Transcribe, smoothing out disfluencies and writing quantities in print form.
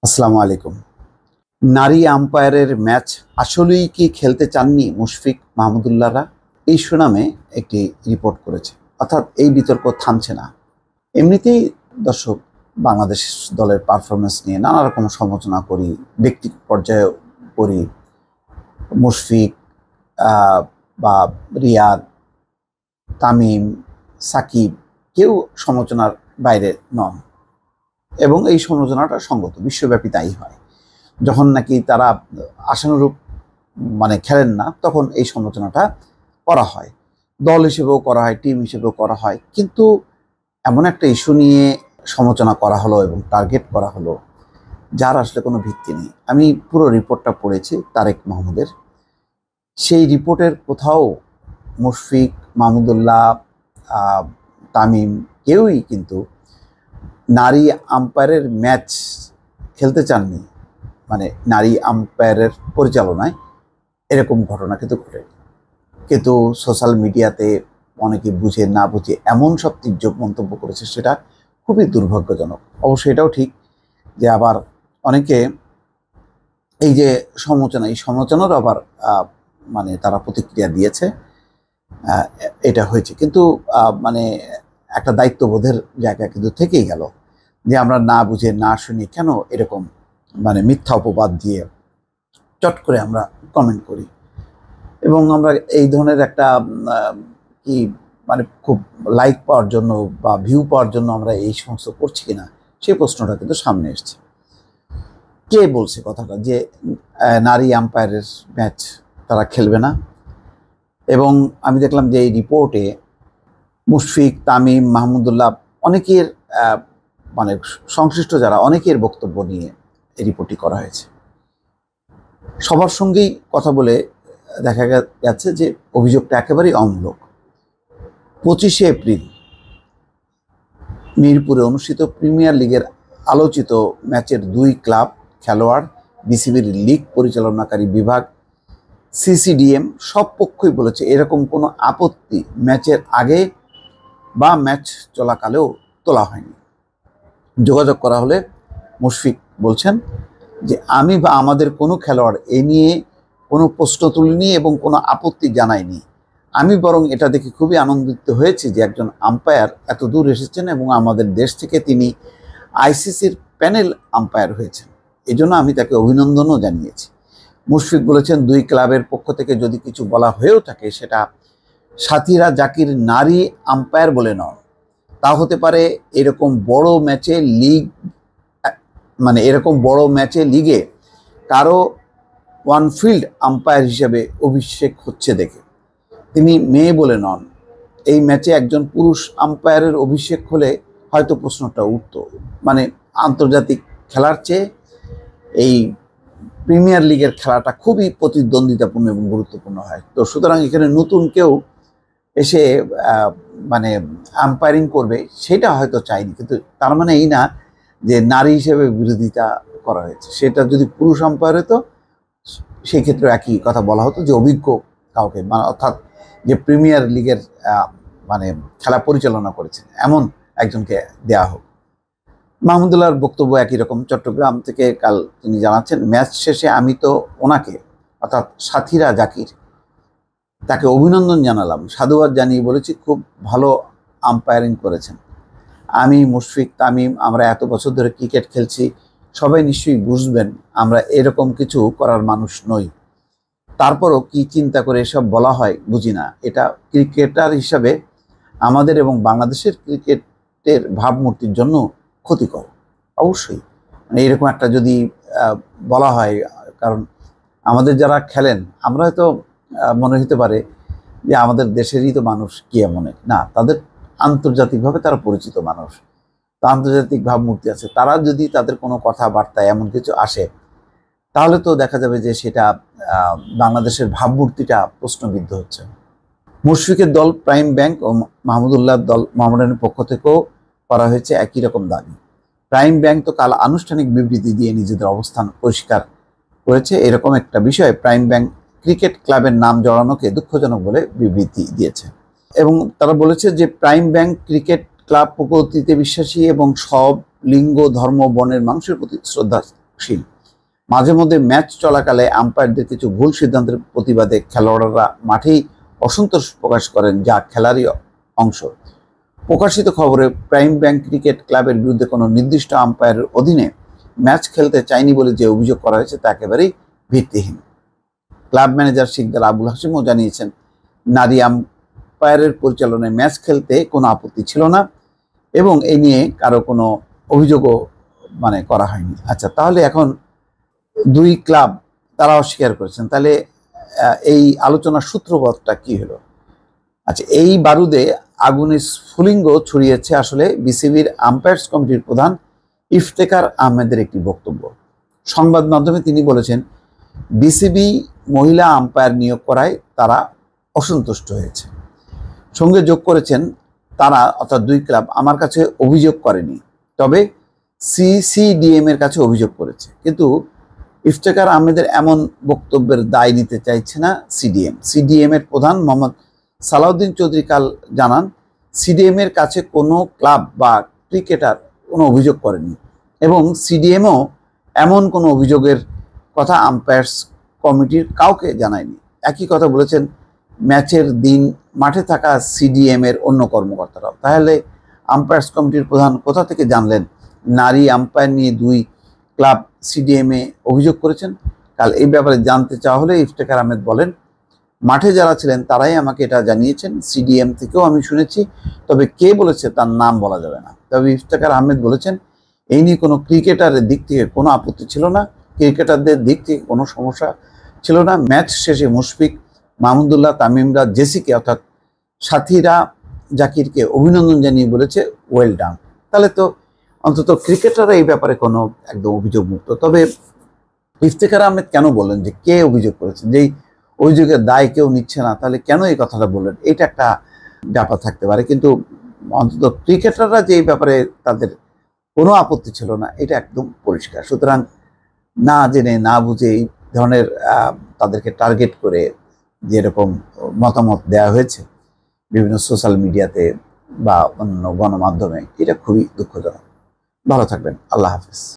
আসসালামু আলাইকুম। নারী আম্পায়ারের ম্যাচ আসলেই কি খেলতে চাননি মুশফিক মাহমুদুল্লাহরা? এই সুনামে একটি রিপোর্ট করেছে। অর্থাৎ এই বিতর্ক থামছে না। এমনিতেই দর্শক বাংলাদেশ দলের পারফরমেন্স নিয়ে নানা রকম সমালোচনা করি, ব্যক্তি পর্যায়ে করি। মুশফিক বা রিয়াদ, তামিম, সাকিব কেউ সমালোচনার বাইরে নন এবং এই সমালোচনাটা সঙ্গত, বিশ্বব্যাপী তাই হয়। যখন নাকি তারা আশানুরূপ খেলেন না, তখন এই সমালোচনাটা করা হয়, দল হিসেবেও করা হয়, টিম হিসেবেও করা হয়। কিন্তু এমন একটা ইস্যু নিয়ে সমালোচনা করা হলো এবং টার্গেট করা হলো যার আসলে কোনো ভিত্তি নেই। আমি পুরো রিপোর্টটা পড়েছি তারেক মাহমুদের। সেই রিপোর্টের কোথাও মুশফিক, মাহমুদুল্লাহ, তামিম কেউই কিন্তু নারী আম্পায়ারের ম্যাচ খেলতে চাননি, নারী আম্পায়ারের পরিচালনায় এরকম ঘটনা কিন্তু ঘটে। কিন্তু সোশ্যাল মিডিয়াতে অনেকে বুঝে না বুঝে এমন সব তির্যক মন্তব্য করেছে, সেটা খুবই দুর্ভাগ্যজনক। অবশ্যই এটাও ঠিক যে আবার অনেকে এই যে সমালোচনা, এই সমালোচনারও আবার তারা প্রতিক্রিয়া দিয়েছে। এটা হয়েছে কিন্তু একটা দায়িত্ববোধের জায়গা কিন্তু থেকেই গেল যে আমরা না বুঝে না শুনে কেন এরকম মিথ্যা অপবাদ দিয়ে চট করে আমরা কমেন্ট করি এবং আমরা এই ধরনের একটা কি খুব লাইক পাওয়ার জন্য বা ভিউ পাওয়ার জন্য আমরা এই সমস্ত করছি কিনা, সেই প্রশ্নটা কিন্তু সামনে এসছে। কে বলছে কথাটা যে নারী আম্পায়ারের ম্যাচ তারা খেলবে না? এবং আমি দেখলাম যে এই রিপোর্টে মুশফিক, তামিম, মাহমুদুল্লাহ অনেকের সংশ্লিষ্ট যারা অনেকের বক্তব্য নিয়ে এই রিপোর্টটি করা হয়েছে। সবার সঙ্গেই কথা বলে দেখা যাচ্ছে যে অভিযোগটা একেবারেই অমূলক। 25শে এপ্রিল মিরপুরে অনুষ্ঠিত প্রিমিয়ার লিগের আলোচিত ম্যাচের দুই ক্লাব, খেলোয়াড়, বিসিবির লিগ পরিচালনাকারী বিভাগ, সিসিডিএম সব পক্ষই বলেছে এরকম কোনো আপত্তি ম্যাচের আগে বা ম্যাচ চলাকালেও তোলা হয়নি। যোগাযোগ করা হলে মুশফিক বলছেন যে আমি বা আমাদের কোনো খেলোয়াড় এ নিয়ে কোনো প্রশ্ন তুলিনি এবং কোনো আপত্তি জানায়নি। আমি বরং এটা দেখে খুবই আনন্দিত হয়েছি যে একজন আম্পায়ার এত দূর এসেছেন এবং আমাদের দেশ থেকে তিনি আইসিসির প্যানেল আম্পায়ার হয়েছেন, এজন্য আমি তাকে অভিনন্দনও জানিয়েছি। মুশফিক বলেছেন দুই ক্লাবের পক্ষ থেকে যদি কিছু বলা হয়েও থাকে সেটা সাথীরা জাকির নারী আম্পায়ার বলে নয়, তা হতে পারে এরকম বড় ম্যাচে লিগে কারো ওয়ানফিল্ড আম্পায়ার হিসেবে অভিষেক হচ্ছে দেখে। তিনি মেয়ে বলে নন। এই ম্যাচে একজন পুরুষ আম্পায়ারের অভিষেক হলে হয়তো প্রশ্নটা উঠত। আন্তর্জাতিক খেলার চেয়ে এই প্রিমিয়ার লিগের খেলাটা খুবই প্রতিদ্বন্দ্বিতাপূর্ণ এবং গুরুত্বপূর্ণ হয়। তো সুতরাং এখানে নতুন কেউ এসে আম্পায়ারিং করবে সেটা হয়তো চাইনি, কিন্তু তার মানে এই না যে নারী হিসেবে বিরোধিতা করা হয়েছে। সেটা যদি পুরুষ আম্পায়ার হতো সেই ক্ষেত্রে একই কথা বলা হতো যে অভিজ্ঞ কাউকে, অর্থাৎ যে প্রিমিয়ার লিগের খেলা পরিচালনা করেছেন এমন একজনকে দেয়া হোক। মাহমুদুল্লাহর বক্তব্য একই রকম। চট্টগ্রাম থেকে কাল তিনি জানাচ্ছেন, ম্যাচ শেষে আমি তো ওনাকে, অর্থাৎ সাথীরা জাকির, তাকে অভিনন্দন জানালাম, সাধুবাদ জানিয়ে বলেছি খুব ভালো আম্পায়ারিং করেছেন। আমি, মুশফিক, তামিম আমরা এত বছর ধরে ক্রিকেট খেলছি, সবাই নিশ্চয়ই বুঝবেন আমরা এরকম কিছু করার মানুষ নই। তারপরও কি চিন্তা করে এসব বলা হয় বুঝি না। এটা ক্রিকেটার হিসাবে আমাদের এবং বাংলাদেশের ক্রিকেটের ভাবমূর্তির জন্য ক্ষতিকর। অবশ্যই এরকম একটা যদি বলা হয়, কারণ আমাদের যারা খেলেন আমরা হয়তো মনে হতে পারে যে আমাদের দেশেরই তো মানুষ, কি এমন না, তাদের আন্তর্জাতিকভাবে তারা পরিচিত মানুষ, তো আন্তর্জাতিক ভাবমূর্তি আছে। তারা যদি তাদের কোনো কথাবার্তায় এমন কিছু আসে তাহলে তো দেখা যাবে যে সেটা বাংলাদেশের ভাবমূর্তিটা প্রশ্নবিদ্ধ হচ্ছে। মুশফিকের দল প্রাইম ব্যাংক ও মাহমুদুল্লাহর দল মোহামেডানের পক্ষ থেকেও করা হয়েছে একই রকম দাবি। প্রাইম ব্যাংক তো কাল আনুষ্ঠানিক বিবৃতি দিয়ে নিজেদের অবস্থান পরিষ্কার করেছে। এরকম একটা বিষয়ে প্রাইম ব্যাংক ক্রিকেট ক্লাবের নাম জড়ানোকে দুঃখজনক বলে বিবৃতি দিয়েছে এবং তারা বলেছে যে প্রাইম ব্যাংক ক্রিকেট ক্লাব প্রকৃতিতে বিশ্বাসী এবং সব লিঙ্গ, ধর্ম, বর্ণের মানুষের প্রতি শ্রদ্ধা শীল। মাঝে মধ্যে ম্যাচ চলাকালে আম্পায়ারদের কিছু ভুল সিদ্ধান্তের প্রতিবাদে খেলোয়াড়রা মাঠেই অসন্তোষ প্রকাশ করেন, যা খেলারই অংশ। প্রকাশিত খবরে প্রাইম ব্যাংক ক্রিকেট ক্লাবের বিরুদ্ধে কোনো নির্দিষ্ট আম্পায়ারের অধীনে ম্যাচ খেলতে চায়নি বলে যে অভিযোগ করা হয়েছে তা একেবারেই ভিত্তিহীন। ক্লাব ম্যানেজার শিকদার আবুল হাশিমও জানিয়েছেন, নারী আম্পায়ারের পরিচালনায় ম্যাচ খেলতে কোনো আপত্তি ছিল না এবং এই নিয়ে কারো কোনো অভিযোগও করা হয়নি। আচ্ছা, তাহলে এখন দুই ক্লাব তারা অস্বীকার করেছেন, তাহলে এই আলোচনার সূত্রপাতটা কি হলো? আচ্ছা, এই বারুদে আগুনের স্ফুলিঙ্গ ছড়িয়েছে আসলে বিসিবির আম্পায়ার্স কমিটির প্রধান ইফতেখার আহমেদের একটি বক্তব্য। সংবাদ মাধ্যমে তিনি বলেছেন, বিসিবি মহিলা আম্পায়ার নিয়োগ করায় তারা অসন্তুষ্ট হয়েছে। সঙ্গে যোগ করেছেন, তারা অর্থাৎ দুই ক্লাব আমার কাছে অভিযোগ করেনি, তবে সিসিডিএম এর কাছে অভিযোগ করেছে। কিন্তু ইফতেখার আহমেদের এমন বক্তব্যের দায় নিতে চাইছে না সিডিএম। সিডিএম এর প্রধান মোহাম্মদ সালাউদ্দিন চৌধুরী কাল জানান, সিডিএম এর কাছে কোনো ক্লাব বা ক্রিকেটার কোনো অভিযোগ করেনি এবং সিডিএমও এমন কোনো অভিযোগের কথা আম্পায়ার্স কমিটির কাউকে জানায়নি। একই কথা বলেছেন ম্যাচের দিন মাঠে থাকা সিডিএম এর অন্য কর্মকর্তারাও। তাহলে আম্পায়ার্স কমিটির প্রধান কোথা থেকে জানলেন নারী আম্পায়ার নিয়ে দুই ক্লাব সিডিএম এ অভিযোগ করেছেন? কাল এই ব্যাপারে জানতে চাওয়া হলে ইফতেখার আহমেদ বলেন, মাঠে যারা ছিলেন তারাই আমাকে এটা জানিয়েছেন, সিডিএম থেকেও আমি শুনেছি, তবে কে বলেছে তার নাম বলা যাবে না। তবে ইফতেখার আহমেদ বলেছেন, এই নিয়ে কোনো ক্রিকেটারের দিক থেকে কোনো আপত্তি ছিল না, ক্রিকেটারদের দিক থেকে কোনো সমস্যা ছিল না। ম্যাচ শেষে মুশফিক, মাহমুদুল্লাহ, তামিমরা, জেসিকে অর্থাৎ সাথীরা জাকিরকে অভিনন্দন জানিয়ে বলেছে ওয়েল ডান। তাহলে তো অন্তত ক্রিকেটাররা এই ব্যাপারে কোনো একদম অভিযোগ মুক্ত। তবে ইফতেখার আহমেদ কেন বললেন যে কে অভিযোগ করেছেন, যেই অভিযোগের দায় কেউ নিচ্ছে না, তাহলে কেন এই কথাটা বললেন? এটা একটা ব্যাপার থাকতে পারে, কিন্তু অন্তত ক্রিকেটাররা যে এই ব্যাপারে তাদের কোনো আপত্তি ছিল না, এটা একদম পরিষ্কার। সুতরাং না জেনে না বুঝে এই ধরনের তাদেরকে টার্গেট করে যেরকম মতামত দেওয়া হয়েছে বিভিন্ন সোশ্যাল মিডিয়াতে বা অন্য গণমাধ্যমে, এটা খুবই দুঃখজনক। ভালো থাকবেন। আল্লাহ হাফিজ।